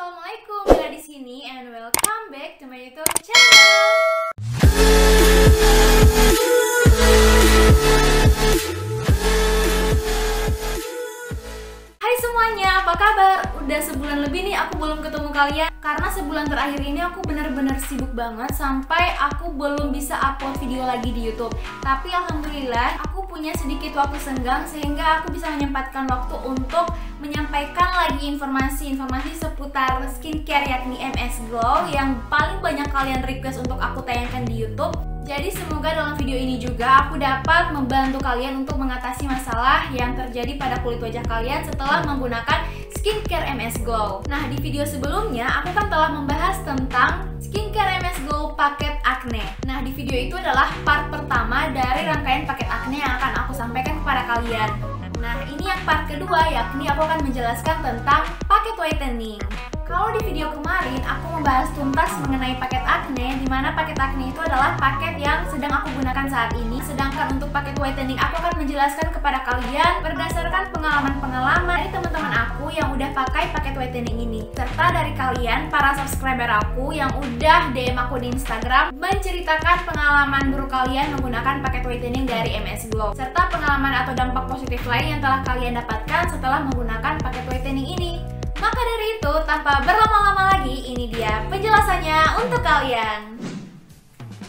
Assalamualaikum, Mila di sini and welcome back to my YouTube channel. Hai semuanya, apa kabar? Udah sebulan lebih nih aku belum ketemu kalian karena sebulan terakhir ini aku bener-bener sibuk banget sampai aku belum bisa upload video lagi di YouTube. Tapi alhamdulillah aku punya sedikit waktu senggang sehingga aku bisa menyempatkan waktu untuk menyampaikan lagi informasi-informasi seputar skincare yakni MS Glow yang paling banyak kalian request untuk aku tayangkan di YouTube. Jadi semoga dalam video ini juga aku dapat membantu kalian untuk mengatasi masalah yang terjadi pada kulit wajah kalian setelah menggunakan skincare MS Glow. Nah, di video sebelumnya aku kan telah membahas tentang skincare MS Glow paket acne. Nah, di video itu adalah part pertama dari rangkaian paket acne yang akan aku sampaikan kepada kalian. Nah, ini yang part kedua, yakni aku akan menjelaskan tentang paket whitening. Kalau di video kemarin aku membahas tuntas mengenai paket acne, di mana paket acne itu adalah paket yang sedang aku gunakan saat ini. Sedangkan untuk paket whitening aku akan menjelaskan kepada kalian berdasarkan pengalaman-pengalaman dari teman-teman aku yang udah pakai paket whitening ini, serta dari kalian para subscriber aku yang udah DM aku di Instagram menceritakan pengalaman buruk kalian menggunakan paket whitening dari MS Glow, serta pengalaman atau dampak positif lain yang telah kalian dapatkan setelah menggunakan paket whitening ini. Maka dari itu, tanpa berlama-lama lagi, ini dia penjelasannya untuk kalian.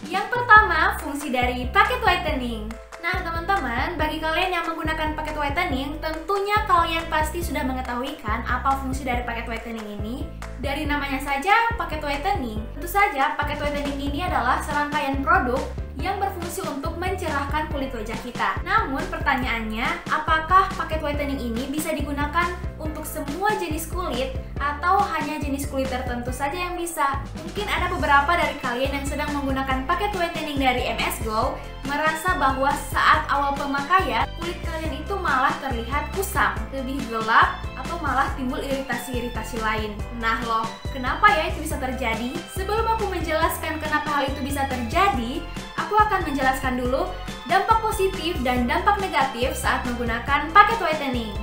Yang pertama, fungsi dari paket whitening. Nah teman-teman, bagi kalian yang menggunakan paket whitening, tentunya kalian pasti sudah mengetahui kan apa fungsi dari paket whitening ini. Dari namanya saja, paket whitening. Tentu saja, paket whitening ini adalah serangkaian produk yang berfungsi untuk mencerahkan kulit wajah kita. Namun pertanyaannya, apakah paket whitening ini bisa digunakan untuk semua jenis kulit atau hanya jenis kulit tertentu saja yang bisa? Mungkin ada beberapa dari kalian yang sedang menggunakan paket whitening dari MS Glow merasa bahwa saat awal pemakaian kulit kalian itu malah terlihat kusam, lebih gelap, atau malah timbul iritasi-iritasi lain. Nah loh, kenapa ya itu bisa terjadi? Sebelum aku menjelaskan kenapa hal itu bisa terjadi, aku akan menjelaskan dulu dampak positif dan dampak negatif saat menggunakan paket whitening.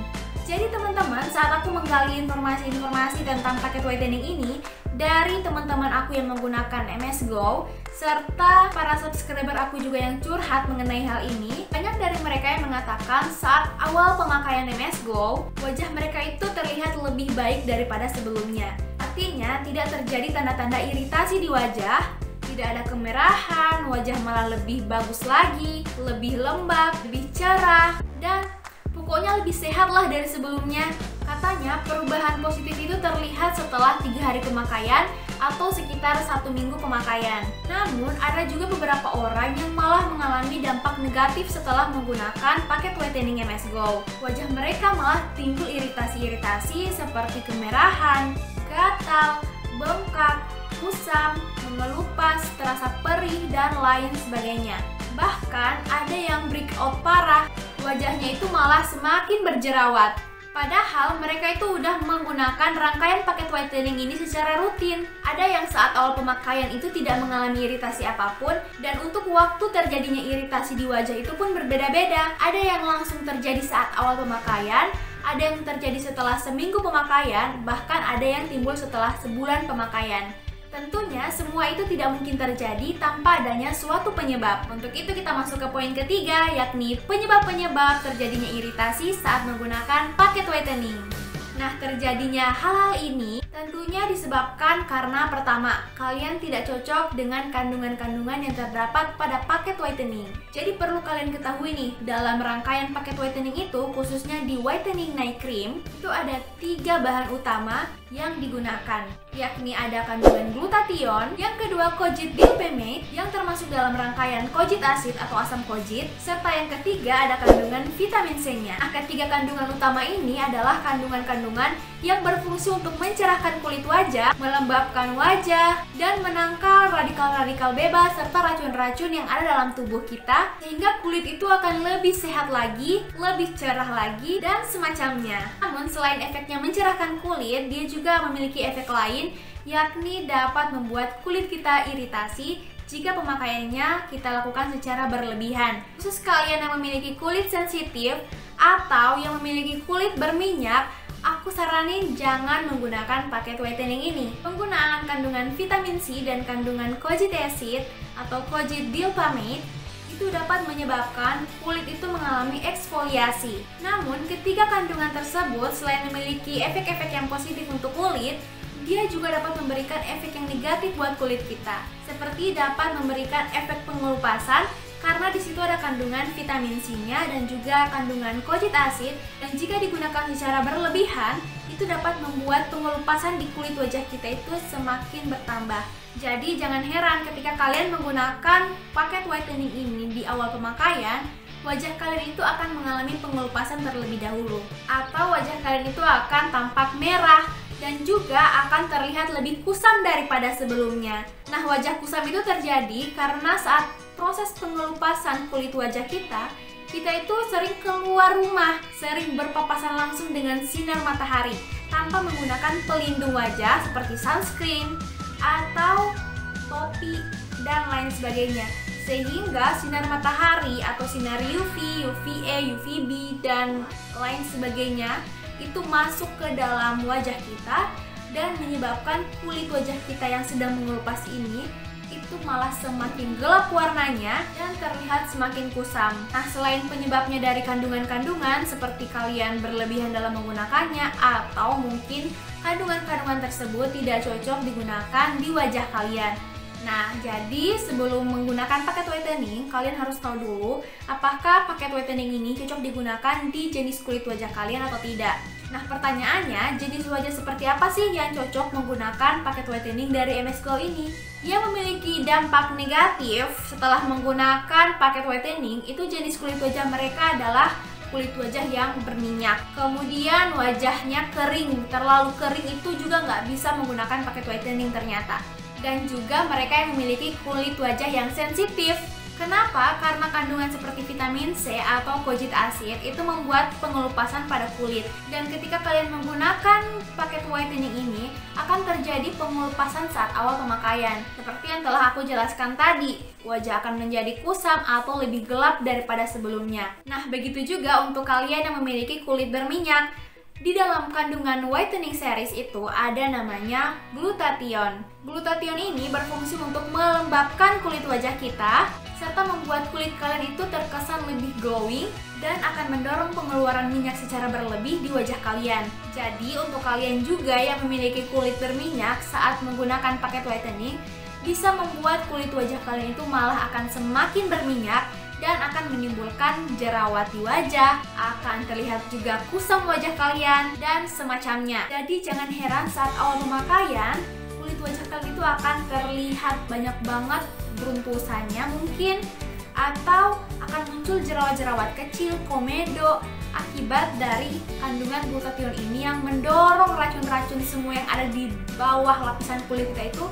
Jadi teman-teman, saat aku menggali informasi-informasi tentang paket whitening ini dari teman-teman aku yang menggunakan MS Glow, serta para subscriber aku juga yang curhat mengenai hal ini, banyak dari mereka yang mengatakan saat awal pemakaian MS Glow, wajah mereka itu terlihat lebih baik daripada sebelumnya. Artinya, tidak terjadi tanda-tanda iritasi di wajah, tidak ada kemerahan, wajah malah lebih bagus lagi, lebih lembab, lebih cerah, dan pokoknya lebih sehat lah dari sebelumnya. Katanya perubahan positif itu terlihat setelah 3 hari pemakaian atau sekitar 1 minggu pemakaian. Namun ada juga beberapa orang yang malah mengalami dampak negatif setelah menggunakan paket whitening MS Glow. Wajah mereka malah timbul iritasi-iritasi seperti kemerahan, gatal, bengkak, kusam, mengelupas, terasa perih, dan lain sebagainya. Bahkan ada yang breakout parah, wajahnya itu malah semakin berjerawat. Padahal mereka itu udah menggunakan rangkaian paket whitening ini secara rutin. Ada yang saat awal pemakaian itu tidak mengalami iritasi apapun, dan untuk waktu terjadinya iritasi di wajah itu pun berbeda-beda. Ada yang langsung terjadi saat awal pemakaian, ada yang terjadi setelah seminggu pemakaian, bahkan ada yang timbul setelah sebulan pemakaian. Tentunya semua itu tidak mungkin terjadi tanpa adanya suatu penyebab. Untuk itu kita masuk ke poin ketiga, yakni penyebab-penyebab terjadinya iritasi saat menggunakan paket whitening. Nah, terjadinya hal-hal ini tentunya disebabkan karena pertama, kalian tidak cocok dengan kandungan-kandungan yang terdapat pada paket whitening. Jadi perlu kalian ketahui nih, dalam rangkaian paket whitening itu, khususnya di whitening night cream, itu ada 3 bahan utama yang digunakan, yakni ada kandungan glutathione, yang kedua kojic dilpemate yang termasuk dalam rangkaian kojic acid atau asam kojic, serta yang ketiga ada kandungan vitamin C-nya. Nah, ketiga kandungan utama ini adalah kandungan-kandungan yang berfungsi untuk mencerahkan kulit wajah, melembabkan wajah, dan menangkal radikal-radikal bebas serta racun-racun yang ada dalam tubuh kita, sehingga kulit itu akan lebih sehat lagi, lebih cerah lagi, dan semacamnya. Namun selain efeknya mencerahkan kulit, dia juga memiliki efek lain, yakni dapat membuat kulit kita iritasi jika pemakaiannya kita lakukan secara berlebihan. Khusus kalian yang memiliki kulit sensitif atau yang memiliki kulit berminyak, aku saranin jangan menggunakan paket whitening ini. Penggunaan kandungan vitamin C dan kandungan kojic acid atau kojic dilpamate itu dapat menyebabkan kulit itu mengalami eksfoliasi. Namun, ketiga kandungan tersebut selain memiliki efek-efek yang positif untuk kulit, dia juga dapat memberikan efek yang negatif buat kulit kita. Seperti dapat memberikan efek pengelupasan karena di situ ada kandungan vitamin C-nya dan juga kandungan kojic acid, dan jika digunakan secara berlebihan, itu dapat membuat pengelupasan di kulit wajah kita itu semakin bertambah. Jadi jangan heran ketika kalian menggunakan paket whitening ini di awal pemakaian, wajah kalian itu akan mengalami pengelupasan terlebih dahulu, atau wajah kalian itu akan tampak merah dan juga akan terlihat lebih kusam daripada sebelumnya. Nah, wajah kusam itu terjadi karena saat proses pengelupasan kulit wajah kita itu sering keluar rumah, sering berpapasan langsung dengan sinar matahari tanpa menggunakan pelindung wajah seperti sunscreen atau topi dan lain sebagainya. Sehingga sinar matahari atau sinar UV, UVA, UVB dan lain sebagainya itu masuk ke dalam wajah kita dan menyebabkan kulit wajah kita yang sedang mengelupas ini itu malah semakin gelap warnanya dan terlihat semakin kusam. Nah, selain penyebabnya dari kandungan-kandungan seperti kalian berlebihan dalam menggunakannya atau mungkin kandungan-kandungan tersebut tidak cocok digunakan di wajah kalian. Nah, jadi sebelum menggunakan paket whitening, kalian harus tahu dulu apakah paket whitening ini cocok digunakan di jenis kulit wajah kalian atau tidak. Nah, pertanyaannya, jenis wajah seperti apa sih yang cocok menggunakan paket whitening dari MS Glow ini? Yang memiliki dampak negatif setelah menggunakan paket whitening, itu jenis kulit wajah mereka adalah kulit wajah yang berminyak. Kemudian wajahnya kering, terlalu kering itu juga nggak bisa menggunakan paket whitening ternyata. Dan juga mereka yang memiliki kulit wajah yang sensitif. Kenapa? Karena kandungan seperti vitamin C atau kojic acid itu membuat pengelupasan pada kulit. Dan ketika kalian menggunakan paket whitening ini, akan terjadi pengelupasan saat awal pemakaian. Seperti yang telah aku jelaskan tadi, wajah akan menjadi kusam atau lebih gelap daripada sebelumnya. Nah, begitu juga untuk kalian yang memiliki kulit berminyak. Di dalam kandungan whitening series itu ada namanya glutathione. Glutathione ini berfungsi untuk melembabkan kulit wajah kita serta membuat kulit kalian itu terkesan lebih glowing dan akan mendorong pengeluaran minyak secara berlebih di wajah kalian. Jadi untuk kalian juga yang memiliki kulit berminyak saat menggunakan paket whitening bisa membuat kulit wajah kalian itu malah akan semakin berminyak dan akan menimbulkan jerawat di wajah, akan terlihat juga kusam wajah kalian, dan semacamnya. Jadi jangan heran saat awal pemakaian, kulit wajah kalian itu akan terlihat banyak banget beruntusannya mungkin, atau akan muncul jerawat-jerawat kecil, komedo, akibat dari kandungan glutathione ini yang mendorong racun-racun semua yang ada di bawah lapisan kulit kita itu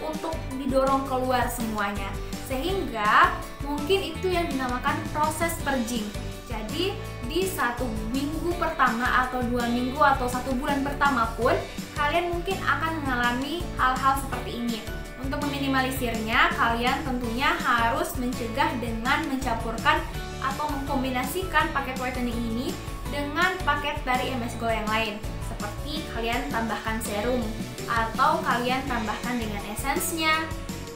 untuk didorong keluar semuanya. Sehingga mungkin itu yang dinamakan proses purging. Jadi di 1 minggu pertama atau 2 minggu atau 1 bulan pertama pun kalian mungkin akan mengalami hal-hal seperti ini. Untuk meminimalisirnya, kalian tentunya harus mencegah dengan mencampurkan atau mengkombinasikan paket whitening ini dengan paket dari MS Glow yang lain. Seperti kalian tambahkan serum atau kalian tambahkan dengan esensnya,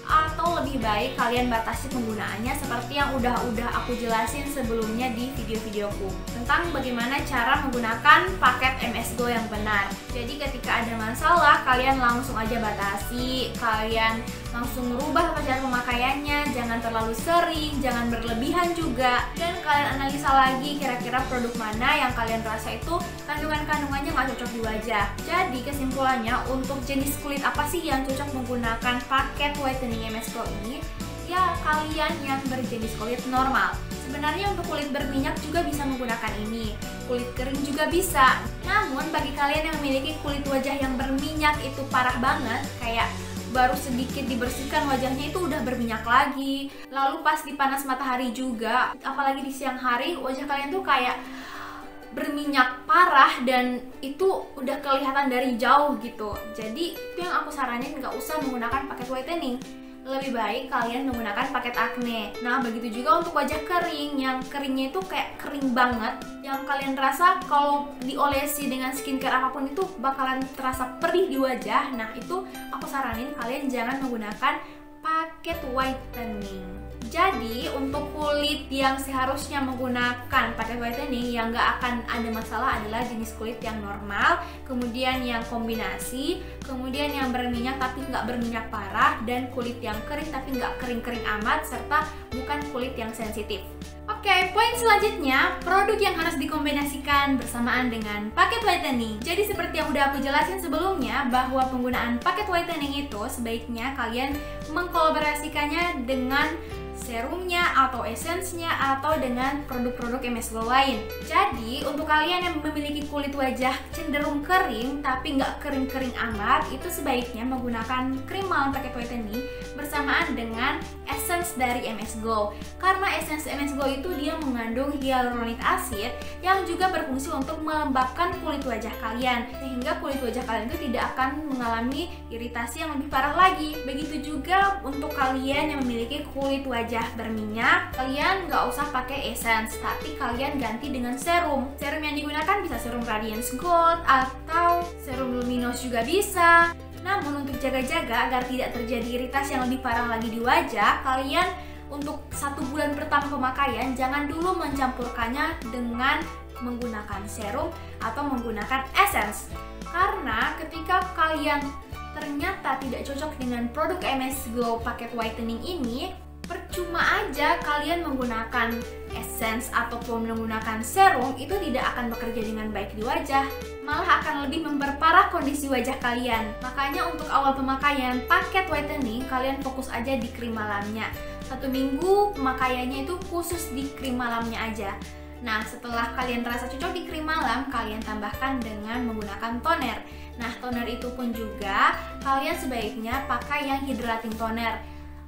atau lebih baik kalian batasi penggunaannya seperti yang udah aku jelasin sebelumnya di video-videoku tentang bagaimana cara menggunakan paket MS Glow yang benar. Jadi ketika ada masalah, kalian langsung aja batasi, kalian langsung merubah cara pemakaiannya, jangan terlalu sering, jangan berlebihan juga, dan kalian analisa lagi kira-kira produk mana yang kalian rasa itu kandungan-kandungannya nggak cocok di wajah. Jadi kesimpulannya, untuk jenis kulit apa sih yang cocok menggunakan paket whitening MS Glow ini? Ya, kalian yang berjenis kulit normal. Sebenarnya untuk kulit berminyak juga bisa menggunakan ini, kulit kering juga bisa. Namun bagi kalian yang memiliki kulit wajah yang berminyak itu parah banget, kayak baru sedikit dibersihkan wajahnya itu udah berminyak lagi, lalu pas dipanas matahari juga, apalagi di siang hari, wajah kalian tuh kayak berminyak parah dan itu udah kelihatan dari jauh gitu. Jadi itu yang aku saranin, nggak usah menggunakan paket whitening. lebih baik kalian menggunakan paket acne. Nah, begitu juga untuk wajah kering yang keringnya itu kayak kering banget, yang kalian rasa kalau diolesi dengan skincare apapun itu bakalan terasa perih di wajah. Nah, itu aku saranin kalian jangan menggunakan paket whitening. Jadi untuk kulit yang seharusnya menggunakan paket whitening yang nggak akan ada masalah adalah jenis kulit yang normal, kemudian yang kombinasi, kemudian yang berminyak tapi nggak berminyak parah, dan kulit yang kering tapi nggak kering-kering amat, serta bukan kulit yang sensitif. Oke, poin selanjutnya, produk yang harus dikombinasikan bersamaan dengan paket whitening. Jadi seperti yang udah aku jelasin sebelumnya, bahwa penggunaan paket whitening itu sebaiknya kalian mengkolaborasikannya dengan serumnya atau esensnya atau dengan produk-produk MS Glow lain. Jadi untuk kalian yang memiliki kulit wajah cenderung kering tapi nggak kering-kering amat, itu sebaiknya menggunakan krim malam paket whitening bersamaan dengan essence dari MS Glow. Karena essence MS Glow itu dia mengandung hyaluronic acid yang juga berfungsi untuk melembabkan kulit wajah kalian, sehingga kulit wajah kalian itu tidak akan mengalami iritasi yang lebih parah lagi. Begitu juga untuk kalian yang memiliki kulit wajah berminyak, kalian nggak usah pakai essence, tapi kalian ganti dengan serum. Serum yang digunakan bisa serum Radiance Gold atau serum Luminous juga bisa. Namun untuk jaga-jaga agar tidak terjadi iritasi yang lebih parah lagi di wajah, kalian untuk 1 bulan pertama pemakaian jangan dulu mencampurkannya dengan menggunakan serum atau menggunakan essence. Karena ketika kalian ternyata tidak cocok dengan produk MS Glow paket whitening ini, percuma aja kalian menggunakan essence ataupun menggunakan serum, itu tidak akan bekerja dengan baik di wajah, malah akan lebih memperparah kondisi wajah kalian. Makanya untuk awal pemakaian paket whitening, kalian fokus aja di krim malamnya. 1 minggu pemakaiannya itu khusus di krim malamnya aja. Nah, setelah kalian terasa cocok di krim malam, kalian tambahkan dengan menggunakan toner. Nah, toner itu pun juga kalian sebaiknya pakai yang hydrating toner.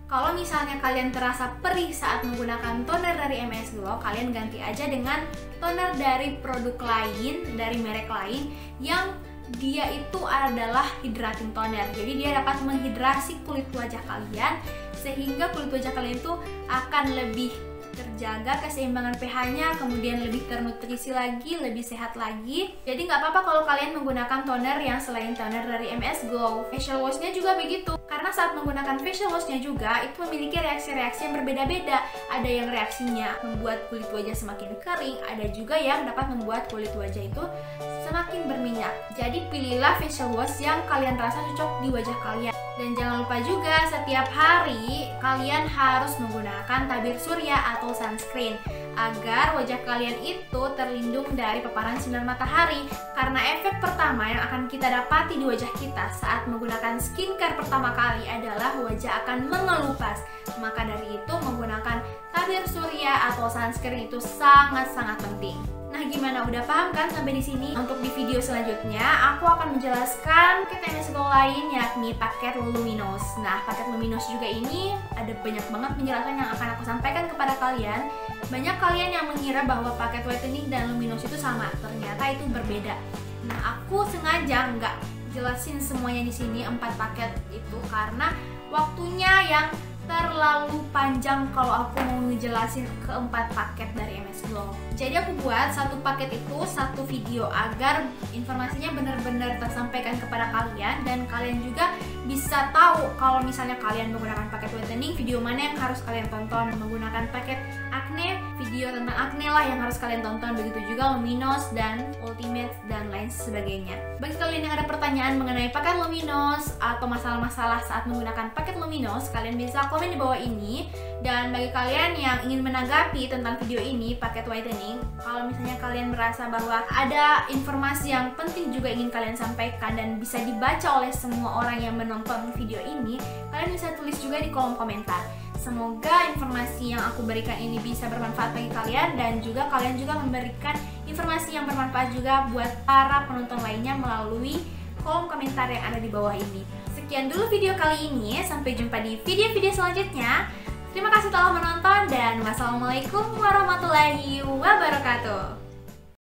Kalau misalnya kalian terasa perih saat menggunakan toner dari MS Glow, kalian ganti aja dengan toner dari produk lain, dari merek lain yang dia itu adalah hydrating toner. Jadi dia dapat menghidrasi kulit wajah kalian, sehingga kulit wajah kalian itu akan lebih terjaga keseimbangan pH-nya, kemudian lebih ternutrisi lagi, lebih sehat lagi. Jadi nggak apa-apa kalau kalian menggunakan toner yang selain toner dari MS Glow. Facial wash-nya juga begitu. Karena saat menggunakan facial wash-nya juga itu memiliki reaksi-reaksi yang berbeda-beda. Ada yang reaksinya membuat kulit wajah semakin kering, ada juga yang dapat membuat kulit wajah itu semakin berminyak. Jadi pilihlah facial wash yang kalian rasa cocok di wajah kalian. Dan jangan lupa juga setiap hari kalian harus menggunakan tabir surya atau sunscreen agar wajah kalian itu terlindung dari paparan sinar matahari. Karena efek pertama yang akan kita dapati di wajah kita saat menggunakan skincare pertama kali adalah wajah akan mengelupas. Maka dari itu menggunakan tabir surya atau sunscreen itu sangat-sangat penting. Nah, gimana? Udah paham kan sampai di sini? Untuk di video selanjutnya, aku akan menjelaskan paket MS Glow lain, yakni paket Luminous. Nah, paket Luminous juga ini ada banyak banget penjelasan yang akan aku sampaikan kepada kalian. Banyak kalian yang mengira bahwa paket whitening dan Luminous itu sama, ternyata itu berbeda. Nah, aku sengaja nggak jelasin semuanya di sini 4 paket itu karena waktunya yang terlalu panjang kalau aku mau ngejelasin keempat paket dari MS Glow. Jadi aku buat satu paket itu satu video agar informasinya benar-benar tersampaikan kepada kalian, dan kalian juga bisa tahu kalau misalnya kalian menggunakan paket whitening, video mana yang harus kalian tonton. Menggunakan paket acne, video tentang acne lah yang harus kalian tonton. Begitu juga Luminous dan Ultimate dan lain sebagainya. Bagi kalian yang ada pertanyaan mengenai paket Luminous atau masalah-masalah saat menggunakan paket Luminous, kalian bisa komen di bawah ini. Dan bagi kalian yang ingin menanggapi tentang video ini, paket whitening, kalau misalnya kalian merasa bahwa ada informasi yang penting juga ingin kalian sampaikan dan bisa dibaca oleh semua orang yang menonton video ini, kalian bisa tulis juga di kolom komentar. Semoga informasi yang aku berikan ini bisa bermanfaat bagi kalian, dan juga kalian juga memberikan informasi yang bermanfaat juga buat para penonton lainnya melalui kolom komentar yang ada di bawah ini. Sekian dulu video kali ini, sampai jumpa di video-video selanjutnya. Terima kasih telah menonton dan wassalamualaikum warahmatullahi wabarakatuh.